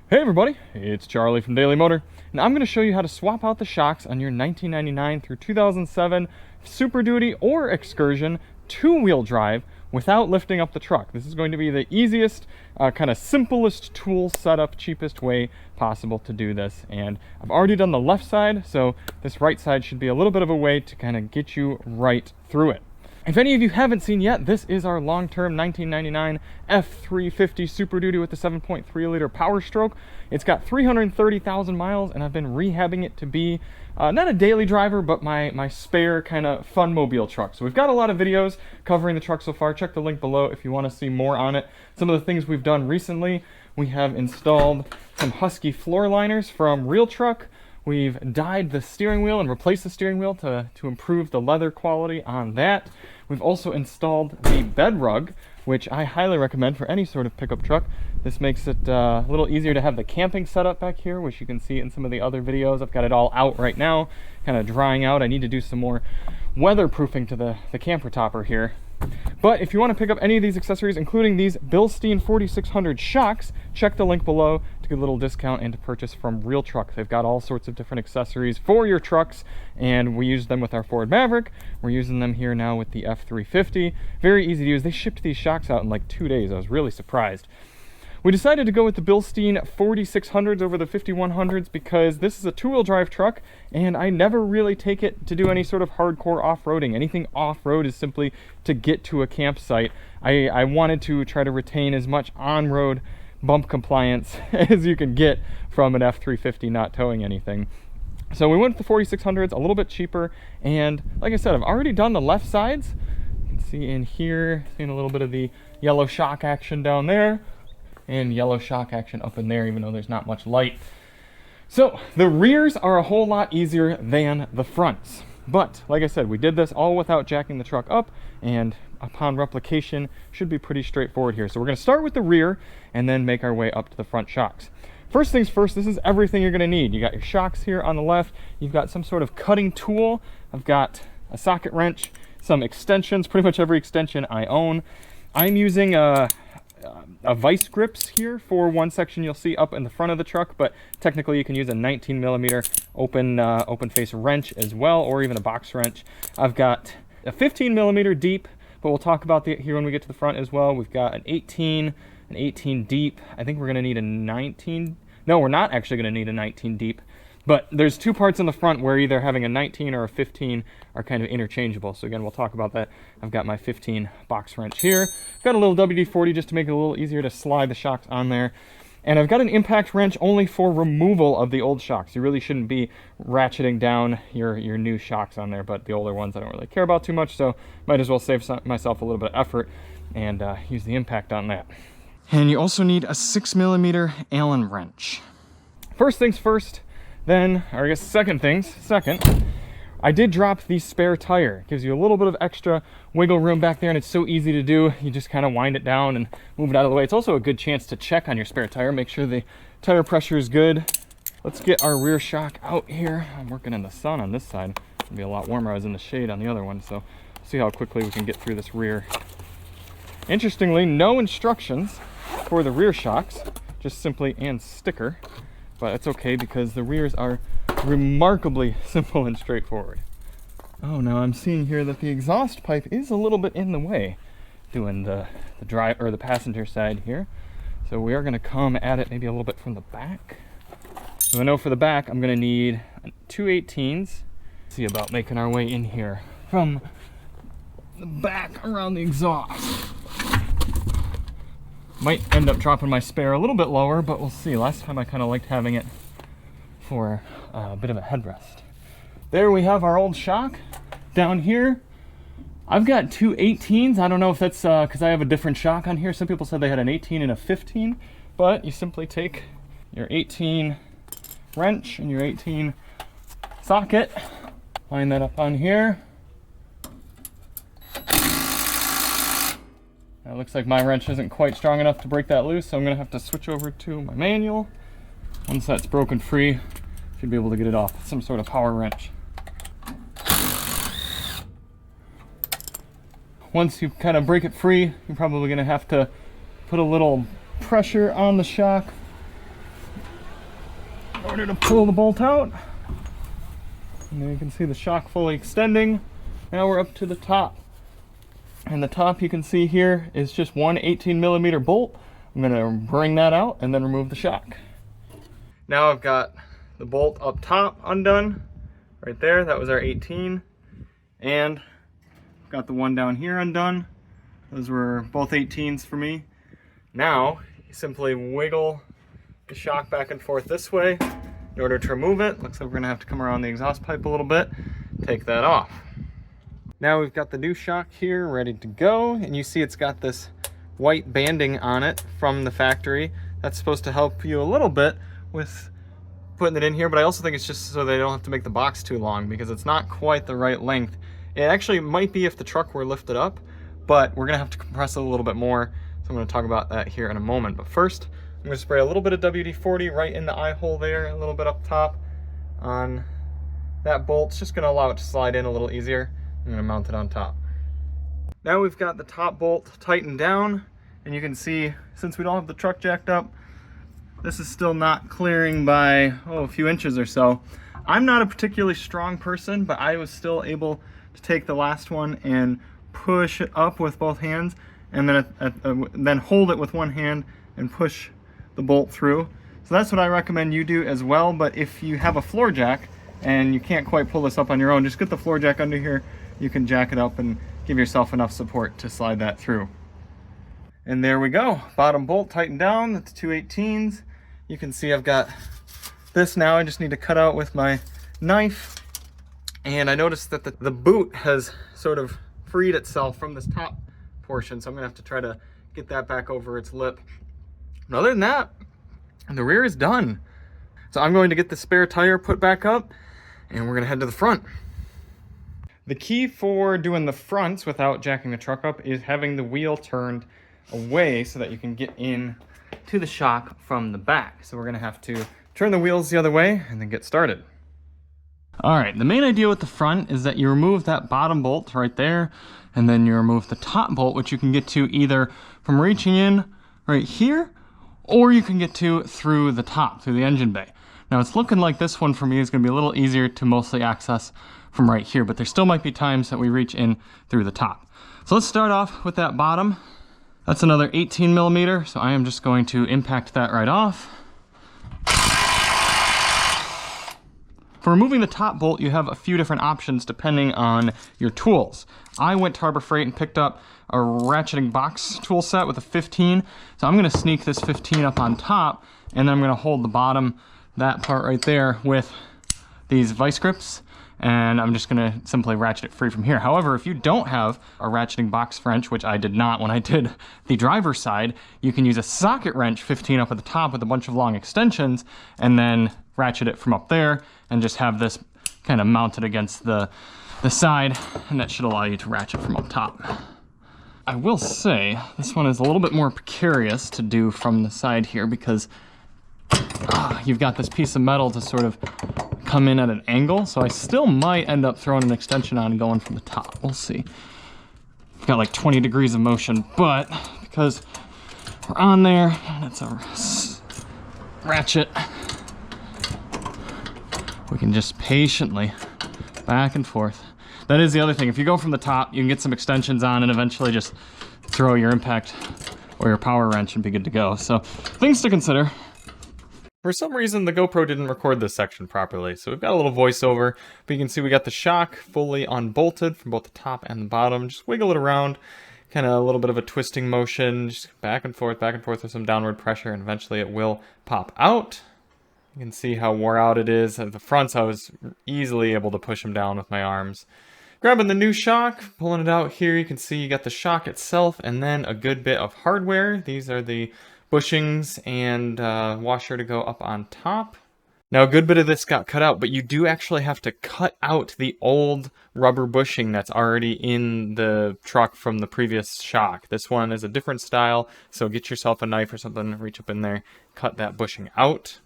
Hey everybody, it's Charlie from Daily Motor, and I'm going to show you how to swap out the shocks on your 1999 through 2007 Super Duty or Excursion two-wheel drive without lifting up the truck. This is going to be the easiest, kind of simplest tool setup, cheapest way possible to do this. And I've already done the left side, so this right side should be a little bit of a way to kind of get you right through it. If any of you haven't seen yet, this is our long-term 1999 F-350 Super Duty with the 7.3 liter Power Stroke. It's got 330,000 miles, and I've been rehabbing it to be not a daily driver, but my spare kind of fun mobile truck. So we've got a lot of videos covering the truck so far. Check the link below if you want to see more on it. Some of the things we've done recently, we have installed some Husky floor liners from Real Truck. We've dyed the steering wheel and replaced the steering wheel to improve the leather quality on that. We've also installed the bed rug, which I highly recommend for any sort of pickup truck. This makes it a little easier to have the camping setup back here, which you can see in some of the other videos. I've got it all out right now, kind of drying out. I need to do some more weatherproofing to the camper topper here. But if you want to pick up any of these accessories, including these Bilstein 4600 shocks, check the link below to get a little discount and to purchase from Real Truck. They've got all sorts of different accessories for your trucks, and we use them with our Ford Maverick. We're using them here now with the F-350. Very easy to use. They shipped these shocks out in like 2 days. I was really surprised. We decided to go with the Bilstein 4600s over the 5100s because this is a two-wheel drive truck, and I never really take it to do any sort of hardcore off-roading. Anything off-road is simply to get to a campsite. I wanted to try to retain as much on-road bump compliance as you can get from an F-350 not towing anything. So we went with the 4600s, a little bit cheaper, and like I said, I've already done the left sides. You can see in here, seeing a little bit of the yellow shock action down there, and yellow shock action up in there, even though there's not much light. So the rears are a whole lot easier than the fronts. But like I said, we did this all without jacking the truck up, and upon replication should be pretty straightforward here. So we're going to start with the rear and then make our way up to the front shocks. First things first, this is everything you're going to need. You got your shocks here on the left. You've got some sort of cutting tool. I've got a socket wrench, some extensions, pretty much every extension I own. I'm using a vice grips here for one section you'll see up in the front of the truck, but technically you can use a 19 millimeter open face wrench as well, or even a box wrench. I've got a 15 millimeter deep, but we'll talk about that here when we get to the front as well. We've got an 18 deep. I think we're going to need a 19. No, we're not actually going to need a 19 deep. But there's two parts in the front where either having a 19 or a 15 are kind of interchangeable. So again, we'll talk about that. I've got my 15 box wrench here. I've got a little WD-40 just to make it a little easier to slide the shocks on there. And I've got an impact wrench only for removal of the old shocks. You really shouldn't be ratcheting down your new shocks on there, but the older ones I don't really care about too much, so might as well save myself a little bit of effort and use the impact on that. And you also need a 6 millimeter Allen wrench. First things first, then, or I guess second, I did drop the spare tire. It gives you a little bit of extra wiggle room back there, and it's so easy to do. You just kind of wind it down and move it out of the way. It's also a good chance to check on your spare tire, make sure the tire pressure is good. Let's get our rear shock out here. I'm working in the sun on this side. It'll be a lot warmer. I was in the shade on the other one, so see how quickly we can get through this rear. Interestingly, no instructions for the rear shocks, just simply and sticker. But it's okay because the rears are remarkably simple and straightforward. Oh, now I'm seeing here that the exhaust pipe is a little bit in the way, doing the drive or the passenger side here. So we are going to come at it maybe a little bit from the back. So I know for the back I'm going to need 2 18s. See about making our way in here from the back around the exhaust. Might end up dropping my spare a little bit lower, but we'll see. Last time I kind of liked having it for a bit of a headrest. There we have our old shock. Down here, I've got 2 18s. I don't know if that's because I have a different shock on here. Some people said they had an 18 and a 15, but you simply take your 18 wrench and your 18 socket, line that up on here. It looks like my wrench isn't quite strong enough to break that loose, so I'm going to have to switch over to my manual. Once that's broken free, should be able to get it off with some sort of power wrench. Once you kind of break it free, you're probably going to have to put a little pressure on the shock in order to pull the bolt out. And then you can see the shock fully extending. Now we're up to the top. And the top you can see here is just one 18mm bolt. I'm going to bring that out and then remove the shock. Now I've got the bolt up top undone, right there, that was our 18. And I've got the one down here undone. Those were both 18s for me. Now, you simply wiggle the shock back and forth this way in order to remove it. Looks like we're gonna have to come around the exhaust pipe a little bit, take that off. Now we've got the new shock here ready to go, and you see it's got this white banding on it from the factory. That's supposed to help you a little bit with putting it in here, but I also think it's just so they don't have to make the box too long, because it's not quite the right length. It actually might be if the truck were lifted up, but we're gonna have to compress it a little bit more, so I'm gonna talk about that here in a moment. But first, I'm gonna spray a little bit of WD-40 right in the eye hole there, a little bit up top on that bolt. It's just gonna allow it to slide in a little easier. I'm gonna mount it on top. Now we've got the top bolt tightened down, and you can see, since we don't have the truck jacked up, this is still not clearing by, a few inches or so. I'm not a particularly strong person, but I was still able to take the last one and push it up with both hands, and then hold it with one hand and push the bolt through. So that's what I recommend you do as well. But if you have a floor jack and you can't quite pull this up on your own, just get the floor jack under here. You can jack it up and give yourself enough support to slide that through. And there we go, bottom bolt tightened down. That's 2 18s. You can see I've got this now. I just need to cut out with my knife. And I noticed that the boot has sort of freed itself from this top portion, so I'm gonna have to try to get that back over its lip. And other than that, the rear is done. So I'm going to get the spare tire put back up, and we're gonna head to the front. The key for doing the fronts without jacking the truck up is having the wheel turned away so that you can get in to the shock from the back. So we're gonna have to turn the wheels the other way and then get started. All right, the main idea with the front is that you remove that bottom bolt right there, and then you remove the top bolt, which you can get to either from reaching in right here, or you can get to through the top, through the engine bay. Now it's looking like this one for me is gonna be a little easier to mostly access from right here, but there still might be times that we reach in through the top. So let's start off with that bottom. That's another 18mm, so I am just going to impact that right off. For removing the top bolt, you have a few different options depending on your tools. I went to Harbor Freight and picked up a ratcheting box tool set with a 15. So I'm gonna sneak this 15 up on top, and then I'm gonna hold the bottom, that part right there, with these vice grips, and I'm just gonna simply ratchet it free from here. However, if you don't have a ratcheting box wrench, which I did not when I did the driver's side, you can use a socket wrench 15 up at the top with a bunch of long extensions, and then ratchet it from up there, and just have this kind of mounted against the side, and that should allow you to ratchet from up top. I will say, this one is a little bit more precarious to do from the side here, because you've got this piece of metal to sort of come in at an angle, so I still might end up throwing an extension on and going from the top. We'll see. I've got like 20 degrees of motion, but because we're on there, and it's a ratchet, we can just patiently back and forth. That is the other thing. If you go from the top, you can get some extensions on and eventually just throw your impact or your power wrench and be good to go. So things to consider. For some reason, the GoPro didn't record this section properly, so we've got a little voiceover, but you can see we got the shock fully unbolted from both the top and the bottom. Just wiggle it around, kind of a little bit of a twisting motion, just back and forth with some downward pressure, and eventually it will pop out. You can see how wore out it is. At the fronts, I was easily able to push them down with my arms. Grabbing the new shock, pulling it out here, you can see you got the shock itself and then a good bit of hardware. These are the bushings and washer to go up on top. Now a good bit of this got cut out, but you do actually have to cut out the old rubber bushing that's already in the truck from the previous shock. This one is a different style, so get yourself a knife or something, reach up in there, cut that bushing out.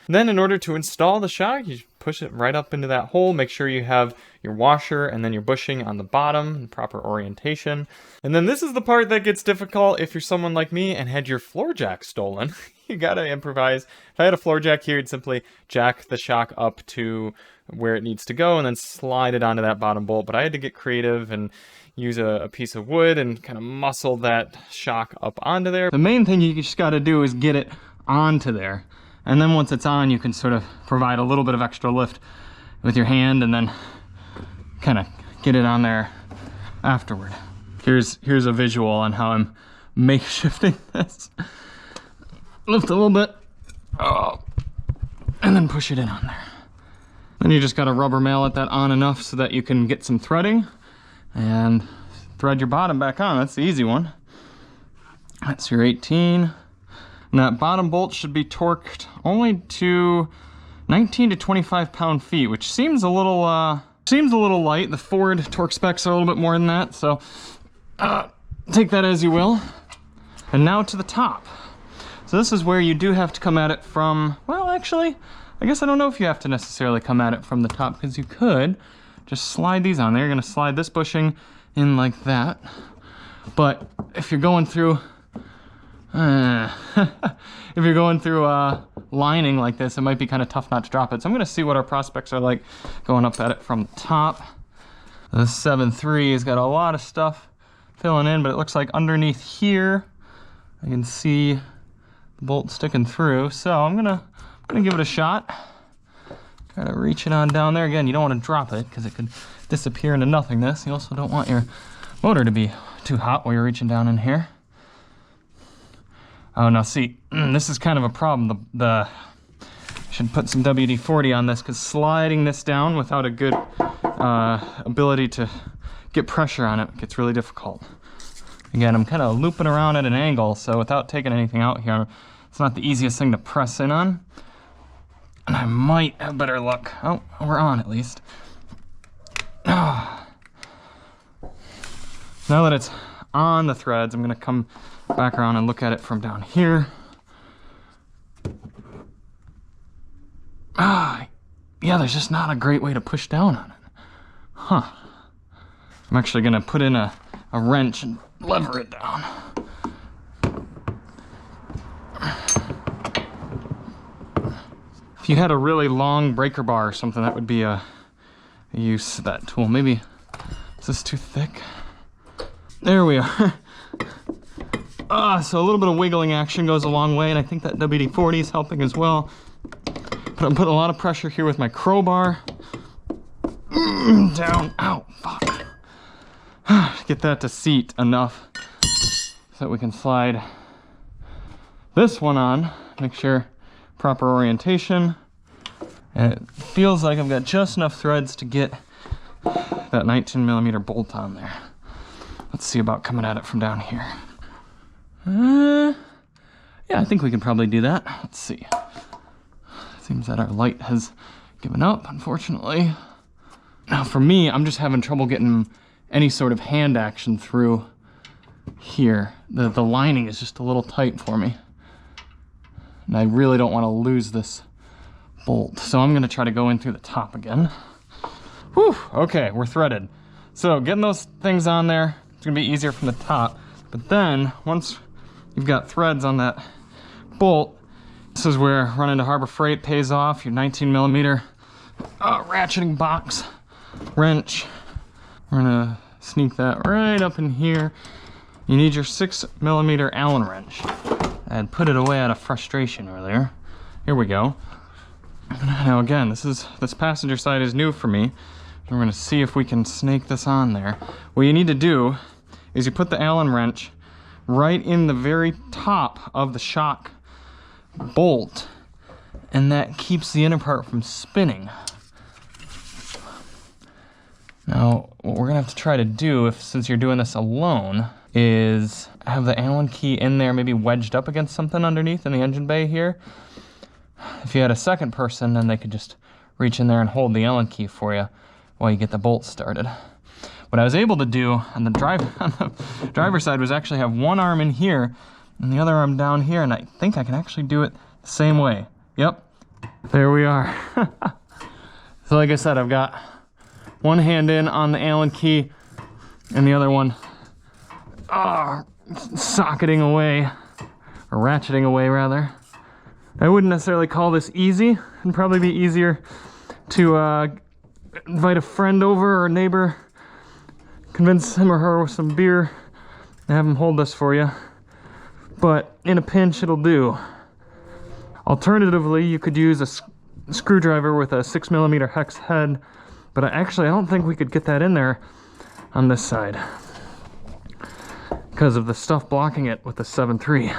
Then in order to install the shock, you push it right up into that hole. Make sure you have your washer and then your bushing on the bottom in proper orientation. And then this is the part that gets difficult if you're someone like me and had your floor jack stolen. You gotta improvise. If I had a floor jack here, you'd simply jack the shock up to where it needs to go and then slide it onto that bottom bolt. But I had to get creative and use a piece of wood and kind of muscle that shock up onto there. The main thing you just gotta do is get it onto there. And then once it's on, you can sort of provide a little bit of extra lift with your hand and then kind of get it on there afterward. Here's a visual on how I'm makeshifting this. Lift a little bit, and then push it in on there. Then you just gotta rubber mallet that on enough so that you can get some threading and thread your bottom back on. That's the easy one. That's your 18. And that bottom bolt should be torqued only to 19 to 25 pound-feet, which seems a little light. The Ford torque specs are a little bit more than that, so take that as you will. And now to the top. So this is where you do have to come at it from, well, actually, I guess I don't know if you have to necessarily come at it from the top, because you could just slide these on there. You're gonna slide this bushing in like that. But if you're going through, lining like this, it might be kind of tough not to drop it. So I'm gonna see what our prospects are like going up at it from the top. The 7.3 has got a lot of stuff filling in, but it looks like underneath here, I can see the bolt sticking through. So I'm gonna give it a shot. Try to reach it on down there. Again, you don't want to drop it because it could disappear into nothingness. You also don't want your motor to be too hot while you're reaching down in here. Oh, now see, this is kind of a problem. I should put some WD-40 on this because sliding this down without a good ability to get pressure on it gets really difficult. Again, I'm kind of looping around at an angle, so without taking anything out here, it's not the easiest thing to press in on. And I might have better luck. Oh, we're on at least. Now that it's on the threads, I'm gonna come back around and look at it from down here. Yeah, there's just not a great way to push down on it. Huh. I'm actually gonna put in a wrench and lever it down. If you had a really long breaker bar or something, that would be a use of that tool. Maybe, is this too thick? There we are. So a little bit of wiggling action goes a long way, and I think that WD-40 is helping as well. But I'm putting a lot of pressure here with my crowbar. Down, ow, fuck. Get that to seat enough so that we can slide this one on. Make sure proper orientation. And it feels like I've got just enough threads to get that 19mm bolt on there. Let's see about coming at it from down here. Yeah, I think we can probably do that. Let's see. Seems that our light has given up, unfortunately. Now for me, I'm just having trouble getting any sort of hand action through here. The lining is just a little tight for me. And I really don't want to lose this bolt. So I'm gonna try to go in through the top again. Whew, okay, we're threaded. So getting those things on there, it's gonna be easier from the top. But then, once you've got threads on that bolt, this is where running to Harbor Freight pays off. Your 19mm ratcheting box wrench. We're gonna sneak that right up in here. You need your 6mm Allen wrench. I had put it away out of frustration earlier. Here we go. Now again, this passenger side is new for me. We're gonna see if we can snake this on there. What you need to do is you put the Allen wrench right in the very top of the shock bolt, and that keeps the inner part from spinning. Now, what we're gonna have to try to do, since you're doing this alone, is have the Allen key in there, maybe wedged up against something underneath in the engine bay here. If you had a second person, then they could just reach in there and hold the Allen key for you while you get the bolt started. What I was able to do on the driver's side was actually have one arm in here and the other arm down here, and I think I can actually do it the same way. Yep, there we are. So like I said, I've got one hand in on the Allen key and the other one socketing away, or ratcheting away rather. I wouldn't necessarily call this easy. It'd probably be easier to invite a friend over or a neighbor, convince him or her with some beer, and have them hold this for you. But in a pinch, it'll do. Alternatively, you could use a screwdriver with a 6mm hex head, but I don't think we could get that in there on this side because of the stuff blocking it with the 7.3.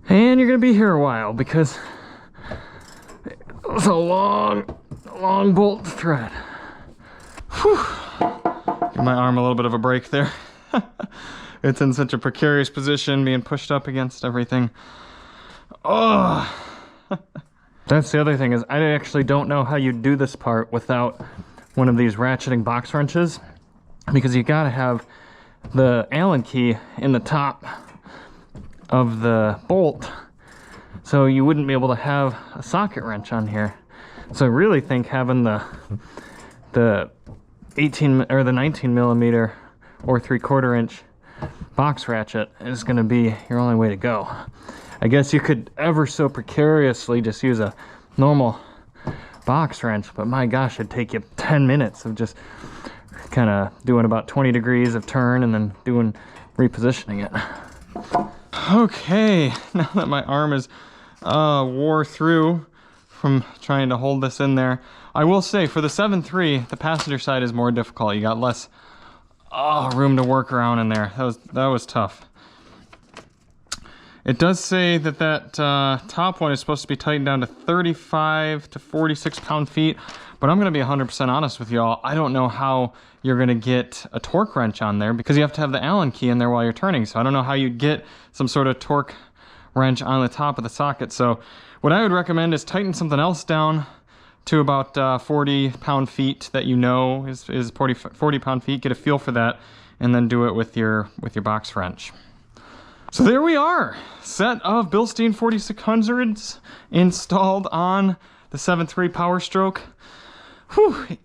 And you're gonna be here a while because it's a long bolt thread. Whew. Give my arm a little bit of a break there. It's in such a precarious position, being pushed up against everything. Oh. That's the other thing, is I actually don't know how you do this part without one of these ratcheting box wrenches, because you gotta have the Allen key in the top of the bolt, so you wouldn't be able to have a socket wrench on here. So I really think having the 18 or the 19mm or 3/4 inch box ratchet is going to be your only way to go. I guess you could ever so precariously just use a normal box wrench, but my gosh, it'd take you 10 minutes of just kind of doing about 20 degrees of turn and then repositioning it. Okay, now that my arm is wore through from trying to hold this in there, I will say for the 7.3, the passenger side is more difficult. You got less room to work around in there. That was tough. It does say that top one is supposed to be tightened down to 35 to 46 pound-feet, but I'm going to be 100% honest with y'all. I don't know how you're going to get a torque wrench on there because you have to have the Allen key in there while you're turning. So I don't know how you'd get some sort of torque wrench on the top of the socket. So what I would recommend is tighten something else down to about 40 pound-feet that you know is 40 pound-feet. Get a feel for that, and then do it with your box wrench. So there we are, set of Bilstein 4600s installed on the 7.3 Power Stroke. Whew.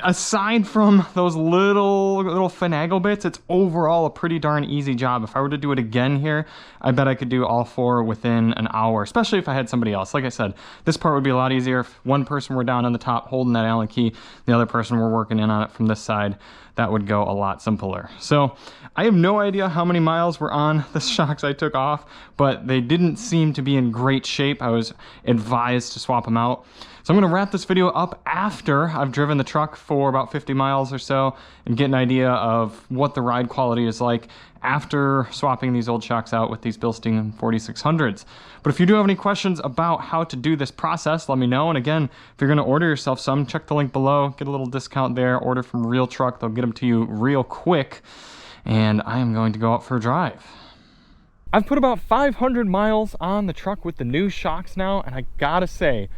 Aside from those little finagle bits, it's overall a pretty darn easy job. If I were to do it again here, I bet I could do all four within an hour, especially if I had somebody else. Like I said, this part would be a lot easier if one person were down on the top holding that Allen key, the other person were working in on it from this side. That would go a lot simpler. So I have no idea how many miles were on the shocks I took off, but they didn't seem to be in great shape. I was advised to swap them out. So I'm gonna wrap this video up after I've driven the truck for about 50 miles or so and get an idea of what the ride quality is like after swapping these old shocks out with these Bilstein 4600s. But if you do have any questions about how to do this process, let me know. And again, if you're gonna order yourself some, check the link below, get a little discount there, order from Real Truck, they'll get them to you real quick. And I am going to go out for a drive. I've put about 500 miles on the truck with the new shocks now, and I gotta say,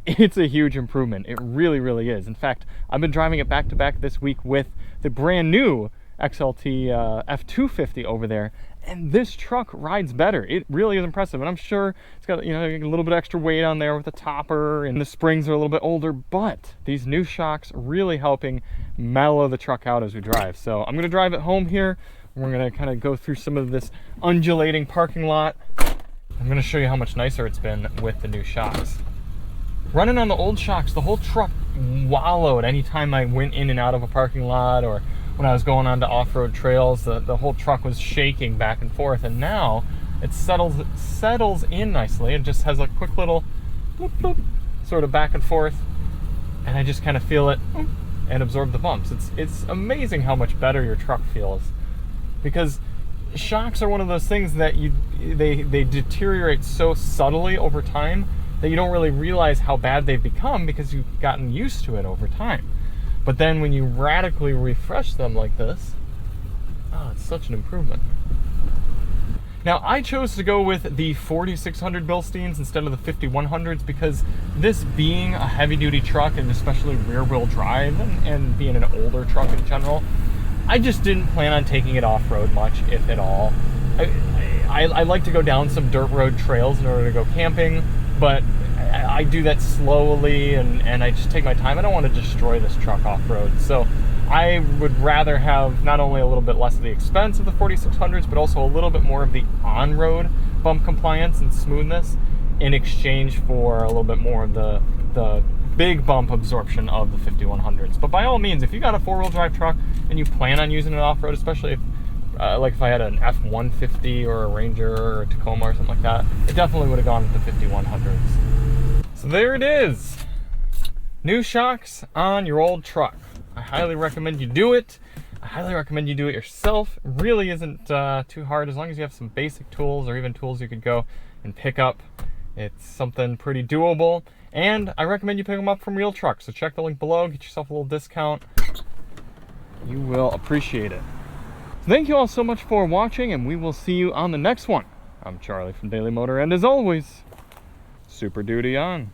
it's a huge improvement. It really, really is. In fact, I've been driving it back to back this week with the brand new XLT F-250 over there, and this truck rides better. It really is impressive, and I'm sure it's got, you know, a little bit extra weight on there with the topper, and the springs are a little bit older, but these new shocks really helping mellow the truck out as we drive. So I'm gonna drive it home here. We're gonna kind of go through some of this undulating parking lot. I'm gonna show you how much nicer it's been with the new shocks. Running on the old shocks, the whole truck wallowed anytime I went in and out of a parking lot, or when I was going on to off-road trails, the whole truck was shaking back and forth. And now it settles in nicely. It just has a quick little bloop, bloop, sort of back and forth, and I just kind of feel it and absorb the bumps. It's amazing how much better your truck feels, because shocks are one of those things that they deteriorate so subtly over time that you don't really realize how bad they've become because you've gotten used to it over time. But then when you radically refresh them like this, oh, it's such an improvement. Now, I chose to go with the 4600 Bilsteins instead of the 5100s because this being a heavy-duty truck, and especially rear-wheel drive, and being an older truck in general, I just didn't plan on taking it off-road much, if at all. I like to go down some dirt road trails in order to go camping, but I do that slowly, and I just take my time. I don't want to destroy this truck off-road. So I would rather have not only a little bit less of the expense of the 4600s, but also a little bit more of the on-road bump compliance and smoothness in exchange for a little bit more of the big bump absorption of the 5100s. But by all means, if you got a 4-wheel drive truck and you plan on using it off-road, especially if like if I had an F-150 or a Ranger or a Tacoma or something like that, it definitely would have gone with the 5100s. So there it is. New shocks on your old truck. I highly recommend you do it. I highly recommend you do it yourself. It really isn't too hard, as long as you have some basic tools or even tools you could go and pick up. It's something pretty doable. And I recommend you pick them up from Real Truck. So check the link below, get yourself a little discount. You will appreciate it. So thank you all so much for watching, and we will see you on the next one. I'm Charlie from Daily Motor, and as always, Super Duty on.